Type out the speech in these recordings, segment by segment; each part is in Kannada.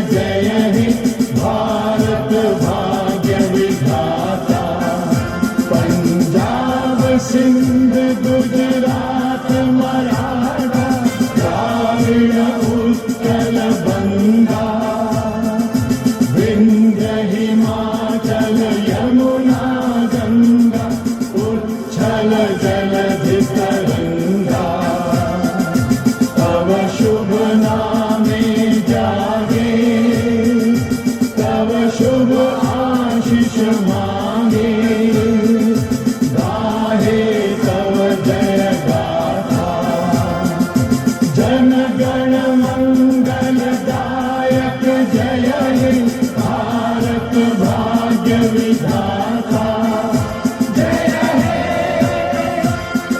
जय हे भारत भाग्य विधाता। पंजाब सिंध गुजरात मराठा द्राविड़ उत्कल बंगा, विंध्य हिमाचल यमुना गंगा उच्छल जलधि तरंगा। तव शुभ नामे जागे, तव शुभ आशीष मांगे, गाहे तव जय गाथा। जन गण मंगल दायक जय हे भारत भाग्य विधाता। जय हे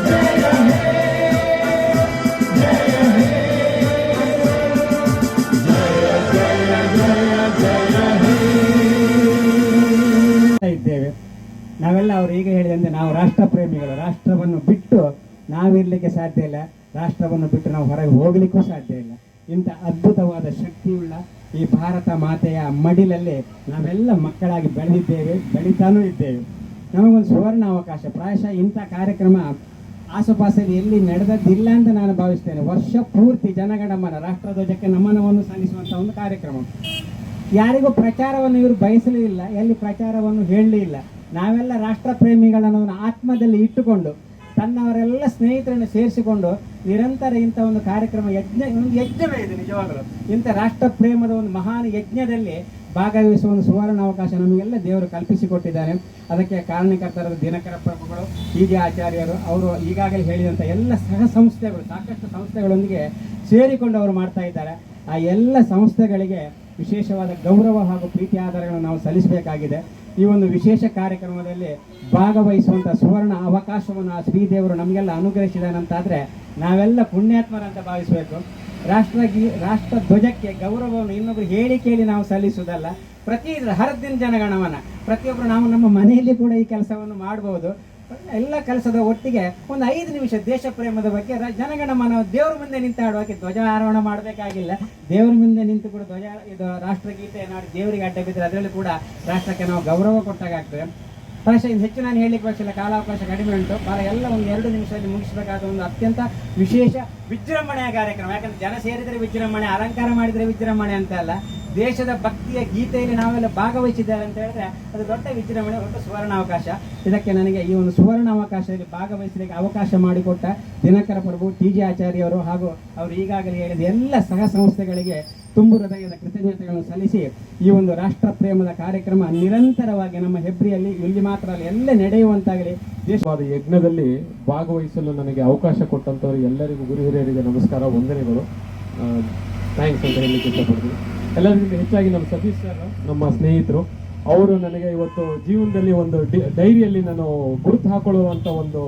जय हे जय हे ಇದ್ದೇವೆ ನಾವೆಲ್ಲ ಅವರು ಈಗ ಹೇಳಿದಂತೆ ನಾವು ರಾಷ್ಟ್ರ ಪ್ರೇಮಿಗಳು. ರಾಷ್ಟ್ರವನ್ನು ಬಿಟ್ಟು ನಾವಿರ್ಲಿಕ್ಕೆ ಸಾಧ್ಯ ಇಲ್ಲ, ರಾಷ್ಟ್ರವನ್ನು ಬಿಟ್ಟು ನಾವು ಹೊರಗೆ ಹೋಗ್ಲಿಕ್ಕೂ ಸಾಧ್ಯ ಇಲ್ಲ. ಇಂಥ ಅದ್ಭುತವಾದ ಶಕ್ತಿಯುಳ್ಳ ಈ ಭಾರತ ಮಾತೆಯ ಮಡಿಲಲ್ಲಿ ನಾವೆಲ್ಲ ಮಕ್ಕಳಾಗಿ ಬೆಳೆದಿದ್ದೇವೆ, ಬೆಳೀತಾನೂ ಇದ್ದೇವೆ. ನಮಗೊಂದು ಸುವರ್ಣ ಅವಕಾಶ. ಪ್ರಾಯಶಃ ಇಂಥ ಕಾರ್ಯಕ್ರಮ ಆಸುಪಾಸಲ್ಲಿ ಎಲ್ಲಿ ನಡೆದದ್ದಿಲ್ಲ ಅಂತ ನಾನು ಭಾವಿಸ್ತೇನೆ. ವರ್ಷ ಪೂರ್ತಿ ಜನಗಣಮನ ರಾಷ್ಟ್ರಧ್ವಜಕ್ಕೆ ನಮನವನ್ನು ಸಲ್ಲಿಸುವಂಥ ಒಂದು ಕಾರ್ಯಕ್ರಮ. ಯಾರಿಗೂ ಪ್ರಚಾರವನ್ನು ಇವರು ಬಯಸಲಿಲ್ಲ, ಎಲ್ಲಿ ಪ್ರಚಾರವನ್ನು ಹೇಳಲಿಲ್ಲ. ನಾವೆಲ್ಲ ರಾಷ್ಟ್ರ ಪ್ರೇಮಿಗಳನ್ನು ಆತ್ಮದಲ್ಲಿ ಇಟ್ಟುಕೊಂಡು ತನ್ನವರೆಲ್ಲ ಸ್ನೇಹಿತರನ್ನು ಸೇರಿಸಿಕೊಂಡು ನಿರಂತರ ಇಂಥ ಒಂದು ಕಾರ್ಯಕ್ರಮ ಯಜ್ಞವೇ ಇದೆ ನಿಜವಾಗಲು. ಇಂಥ ರಾಷ್ಟ್ರ ಪ್ರೇಮದ ಒಂದು ಮಹಾನ್ ಯಜ್ಞದಲ್ಲಿ ಭಾಗವಹಿಸುವ ಒಂದು ಸುವರ್ಣ ಅವಕಾಶ ನಮಗೆಲ್ಲ ದೇವರು ಕಲ್ಪಿಸಿಕೊಟ್ಟಿದ್ದಾರೆ. ಅದಕ್ಕೆ ಕಾರಣಕರ್ತರಾದ ದಿನಕರ ಪ್ರಭುಗಳು, ಹೀಗೆ ಆಚಾರ್ಯರು, ಅವರು ಈಗಾಗಲೇ ಹೇಳಿದಂಥ ಎಲ್ಲ ಸಹ ಸಂಸ್ಥೆಗಳು, ಸಾಕಷ್ಟು ಸಂಸ್ಥೆಗಳೊಂದಿಗೆ ಸೇರಿಕೊಂಡು ಅವರು ಮಾಡ್ತಾ ಇದ್ದಾರೆ. ಆ ಎಲ್ಲ ಸಂಸ್ಥೆಗಳಿಗೆ ವಿಶೇಷವಾದ ಗೌರವ ಹಾಗೂ ಪ್ರೀತಿ ಆಧಾರಗಳನ್ನು ನಾವು ಸಲ್ಲಿಸಬೇಕಾಗಿದೆ. ಈ ಒಂದು ವಿಶೇಷ ಕಾರ್ಯಕ್ರಮದಲ್ಲಿ ಭಾಗವಹಿಸುವಂಥ ಸುವರ್ಣ ಅವಕಾಶವನ್ನು ಆ ಶ್ರೀದೇವರು ನಮಗೆಲ್ಲ ಅನುಗ್ರಹಿಸಿದಾನಂತಾದರೆ ನಾವೆಲ್ಲ ಪುಣ್ಯಾತ್ಮರಂತ ಭಾವಿಸಬೇಕು. ರಾಷ್ಟ್ರ ಧ್ವಜಕ್ಕೆ ಗೌರವವನ್ನು ಇನ್ನೊಬ್ರು ಹೇಳಿ ಕೇಳಿ ನಾವು ಸಲ್ಲಿಸುವುದಲ್ಲ. ಪ್ರತಿ ಹರದಿನ ಜನಗಣಮನ ಪ್ರತಿಯೊಬ್ಬರು ನಾವು ನಮ್ಮ ಮನೆಯಲ್ಲಿ ಕೂಡ ಈ ಕೆಲಸವನ್ನು ಮಾಡಬಹುದು. ಎಲ್ಲ ಕೆಲಸದ ಒಟ್ಟಿಗೆ ಒಂದು 5 ನಿಮಿಷ ದೇಶ ಪ್ರೇಮದ ಬಗ್ಗೆ ಜನಗಣಮನ ದೇವ್ರ ಮುಂದೆ ನಿಂತು ಹಾಡುವಾಗೆ ಧ್ವಜಾರೋಹಣ ಮಾಡಬೇಕಾಗಿಲ್ಲ. ದೇವ್ರ ಮುಂದೆ ನಿಂತು ಕೂಡ ಇದು ರಾಷ್ಟ್ರಗೀತೆ ನಾಡಿ ದೇವರಿಗೆ ಅಡ್ಡ ಬಿದ್ದರೆ ಅದರಲ್ಲಿ ಕೂಡ ರಾಷ್ಟ್ರಕ್ಕೆ ನಾವು ಗೌರವ ಕೊಟ್ಟಾಗ್ತದೆ. ಪ್ರಾಯಶಃ ಇನ್ನು ಹೆಚ್ಚು ನಾನು ಹೇಳಲಿಕ್ಕೆ ಬಯಸಿಲ್ಲ, ಕಾಲಾವಕಾಶ ಕಡಿಮೆ ಉಂಟು. ಎಲ್ಲ ಒಂದು 2 ನಿಮಿಷದಲ್ಲಿ ಮುಗಿಸಬೇಕಾದ ಒಂದು ಅತ್ಯಂತ ವಿಶೇಷ ವಿಜೃಂಭಣೆಯ ಕಾರ್ಯಕ್ರಮ. ಯಾಕಂದ್ರೆ ಜನ ಸೇರಿದರೆ ವಿಜೃಂಭಣೆ, ಅಲಂಕಾರ ಮಾಡಿದರೆ ವಿಜೃಂಭಣೆ ಅಂತ ಅಲ್ಲ. ದೇಶದ ಭಕ್ತಿಯ ಗೀತೆಯಲ್ಲಿ ನಾವೆಲ್ಲ ಭಾಗವಹಿಸಿದ್ದಾರೆ ಅಂತ ಹೇಳಿದ್ರೆ ಅದು ದೊಡ್ಡ ವಿಜೃಂಭಣೆ, ದೊಡ್ಡ ಸುವರ್ಣ ಅವಕಾಶ. ಇದಕ್ಕೆ ನನಗೆ ಈ ಒಂದು ಸುವರ್ಣ ಅವಕಾಶದಲ್ಲಿ ಭಾಗವಹಿಸಲಿಕ್ಕೆ ಅವಕಾಶ ಮಾಡಿಕೊಟ್ಟ ದಿನಕರ ಪ್ರಭು, TJ ಆಚಾರ್ಯವರು ಹಾಗೂ ಅವರು ಈಗಾಗಲೇ ಹೇಳಿದ ಎಲ್ಲ ಸಹ ಸಂಸ್ಥೆಗಳಿಗೆ ತುಂಬು ಹೃದಯದ ಕೃತಜ್ಞತೆಗಳನ್ನು ಸಲ್ಲಿಸಿ ಈ ಒಂದು ರಾಷ್ಟ್ರ ಪ್ರೇಮದ ಕಾರ್ಯಕ್ರಮ ನಿರಂತರವಾಗಿ ನಮ್ಮ ಹೆಬ್ರಿಯಲ್ಲಿ ಇಲ್ಲಿ ಮಾತ್ರ ಅಲ್ಲ ಎಲ್ಲ ನಡೆಯುವಂತಾಗಲಿ. ದೇಶವಾದ ಯಜ್ಞದಲ್ಲಿ ಭಾಗವಹಿಸಲು ನನಗೆ ಅವಕಾಶ ಕೊಟ್ಟಂಥವ್ರು ಎಲ್ಲರಿಗೂ ಗುರು ಹಿರಿಯರಿಗೆ ನಮಸ್ಕಾರ, ವಂದನೆಗಳು, ಥ್ಯಾಂಕ್ಸ್ ಅಂತ ಹೇಳಲಿಕ್ಕೆ ಇಷ್ಟಪಡ್ತೀನಿ. ಎಲ್ಲರಿಗಿಂತ ಹೆಚ್ಚಾಗಿ ನಮ್ಮ ಸತೀಶ್ ಸರ್, ನಮ್ಮ ಸ್ನೇಹಿತರು, ಅವರು ನನಗೆ ಇವತ್ತು ಜೀವನದಲ್ಲಿ ಒಂದು ಡೈರಿಯಲ್ಲಿ ನಾನು ಗುರುತು ಹಾಕೊಳ್ಳುವಂಥ ಒಂದು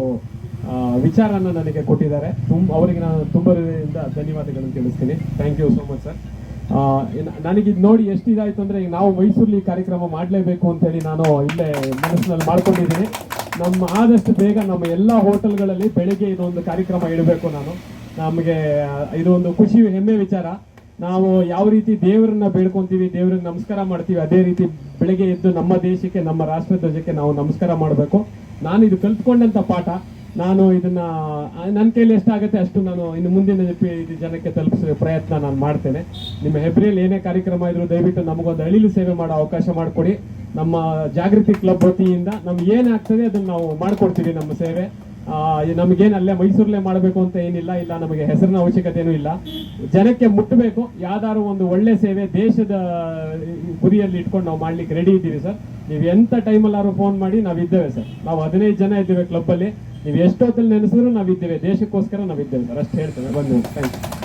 ವಿಚಾರನ ನನಗೆ ಕೊಟ್ಟಿದ್ದಾರೆ. ಅವರಿಗೆ ನಾನು ತುಂಬ ಧನ್ಯವಾದಗಳನ್ನು ತಿಳಿಸ್ತೀನಿ. Thank you so much sir. ನನಗಿದು ನೋಡಿ ಎಷ್ಟು ಇದಾಯಿತು ಅಂದರೆ, ಈಗ ನಾವು ಮೈಸೂರಲ್ಲಿ ಕಾರ್ಯಕ್ರಮ ಮಾಡಲೇಬೇಕು ಅಂತೇಳಿ ನಾನು ಇಲ್ಲೇ ಮನಸ್ಸಿನಲ್ಲಿ ಮಾಡ್ಕೊಂಡಿದ್ದೀನಿ. ನಮ್ಮ ಆದಷ್ಟು ಬೇಗ ನಮ್ಮ ಎಲ್ಲ ಹೋಟೆಲ್ಗಳಲ್ಲಿ ಬೆಳಗ್ಗೆ ಇದೊಂದು ಕಾರ್ಯಕ್ರಮ ಇಡಬೇಕು. ನಮಗೆ ಇದೊಂದು ಖುಷಿ, ಹೆಮ್ಮೆ ವಿಚಾರ. ನಾವು ಯಾವ ರೀತಿ ದೇವರನ್ನ ಬೇಡ್ಕೊಂತೀವಿ, ದೇವ್ರಿಗೆ ನಮಸ್ಕಾರ ಮಾಡ್ತೀವಿ, ಅದೇ ರೀತಿ ಬೆಳಗ್ಗೆ ಎದ್ದು ನಮ್ಮ ದೇಶಕ್ಕೆ, ನಮ್ಮ ರಾಷ್ಟ್ರ ಧ್ವಜಕ್ಕೆ ನಾವು ನಮಸ್ಕಾರ ಮಾಡಬೇಕು. ನಾನು ಇದು ಕಲ್ತ್ಕೊಂಡಂಥ ಪಾಠ. ನಾನು ಇದನ್ನ ನನ್ನ ಕೈಲಿ ಎಷ್ಟಾಗುತ್ತೆ ಅಷ್ಟು ನಾನು ಇನ್ನು ಮುಂದಿನ ಜನಕ್ಕೆ ತಲುಪಿಸೋ ಪ್ರಯತ್ನ ನಾನು ಮಾಡ್ತೇನೆ. ನಿಮ್ಮ ಹೆಬ್ರಿಯಲ್ಲಿ ಏನೇ ಕಾರ್ಯಕ್ರಮ ಇದ್ರು ದಯವಿಟ್ಟು ನಮಗೊಂದು ಅಳಿಲು ಸೇವೆ ಮಾಡೋ ಅವಕಾಶ ಮಾಡಿಕೊಡಿ. ನಮ್ಮ ಜಾಗೃತಿ ಕ್ಲಬ್ ವತಿಯಿಂದ ನಮ್ಗೆ ಏನಾಗ್ತದೆ ಅದನ್ನು ನಾವು ಮಾಡಿಕೊಡ್ತೀವಿ. ನಮ್ಮ ಸೇವೆ ನಮಗೇನು ಅಲ್ಲೇ ಮೈಸೂರಲ್ಲೇ ಮಾಡಬೇಕು ಅಂತ ಏನಿಲ್ಲ, ಇಲ್ಲ ನಮಗೆ ಹೆಸರಿನ ಅವಶ್ಯಕತೆಯೂ ಇಲ್ಲ. ಜನಕ್ಕೆ ಮುಟ್ಟಬೇಕು, ಯಾವ್ದಾದ್ರು ಒಂದು ಒಳ್ಳೆ ಸೇವೆ ದೇಶದ ಗುರಿಯಲ್ಲಿ ಇಟ್ಕೊಂಡು ನಾವು ಮಾಡ್ಲಿಕ್ಕೆ ರೆಡಿ ಇದ್ದೀವಿ ಸರ್. ನೀವು ಎಂಥ ಟೈಮಲ್ಲಾದ್ರು ಫೋನ್ ಮಾಡಿ, ನಾವಿದ್ದೇವೆ ಸರ್. ನಾವು 15 ಜನ ಇದ್ದೇವೆ ಕ್ಲಬ್ಬಲ್ಲಿ. ನೀವು ಎಷ್ಟೊತ್ತಲ್ಲಿ ನೆನೆಸಿದ್ರು ನಾವಿದ್ದೇವೆ, ದೇಶಕ್ಕೋಸ್ಕರ ನಾವಿದ್ದೇವೆ ಸರ್. ಅಷ್ಟು ಹೇಳ್ತೇವೆ. ಬಂದು ಥ್ಯಾಂಕ್ ಯು.